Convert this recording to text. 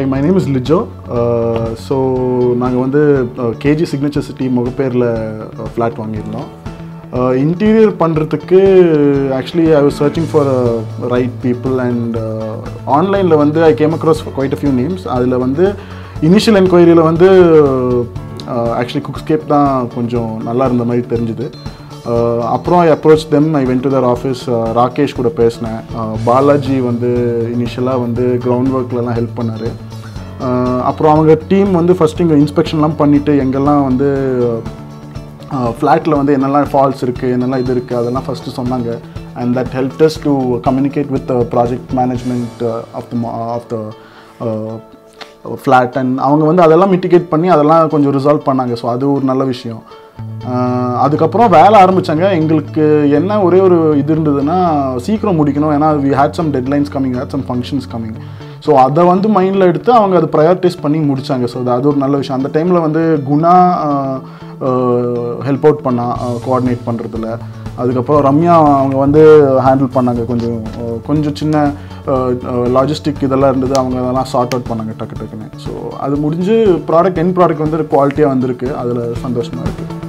Hi, my name is Lijo. So, நாங்கள் வந்து KG Signature City முகப்பேரில் flat வாங்கியிருந்தோம். Interior பண்ணுறதுக்கு actually I was searching for right people and online வந்து I came across quite a few names. அதில் வந்து initial enquiryல வந்து actually Cookscape தான் கொஞ்சம் நல்லா இருந்த மாதிரி தெரிஞ்சுது. அப்புறம் I approached them, I went to their office, Rakesh கூட பேசினேன். பாலாஜி வந்து இனிஷியலாக வந்து கிரவுண்ட் ஒர்க்லலாம் ஹெல்ப் பண்ணார். அப்புறம் அவங்க டீம் வந்து ஃபஸ்ட்டு இங்கே இன்ஸ்பெக்ஷன்லாம் பண்ணிவிட்டு எங்கெல்லாம் வந்து ஃப்ளாட்டில் வந்து என்னெல்லாம் ஃபால்ஸ் இருக்குது, என்னெல்லாம் இது இருக்குது அதெல்லாம் ஃபஸ்ட்டு சொன்னாங்க. And that helped us to communicate with project management of the flat. And அவங்க வந்து அதெல்லாம் மிட்டிகேட் பண்ணி அதெல்லாம் கொஞ்சம் ரிசால்வ் பண்ணாங்க. ஸோ அது ஒரு நல்ல விஷயம். அதுக்கப்புறம் வேலை ஆரம்பித்தாங்க. எங்களுக்கு என்ன ஒரே ஒரு இது இருந்ததுன்னா சீக்கிரம் முடிக்கணும். ஏன்னா we had some deadlines coming, had some functions coming. So அதை வந்து மைண்டில் எடுத்து அவங்க அதை ப்ரையாரிட்டைஸ் பண்ணி முடித்தாங்க. ஸோ அது ஒரு நல்ல விஷயம். அந்த டைமில் வந்து குணா ஹெல்ப் அவுட் பண்ணா கோஆர்டினேட் பண்ணுறதுல. அதுக்கப்புறம் ரம்யா அவங்க வந்து ஹேண்டில் பண்ணாங்க. கொஞ்சம் சின்ன லாஜிஸ்டிக் இதெல்லாம் இருந்தது, அவங்க அதெல்லாம் சார்ட் அவுட் பண்ணாங்க டக்குன்னு. ஸோ அது முடிஞ்சு என் ப்ராடக்ட் வந்து குவாலிட்டியாக வந்திருக்கு. அதில் சந்தோஷமாக இருக்குது.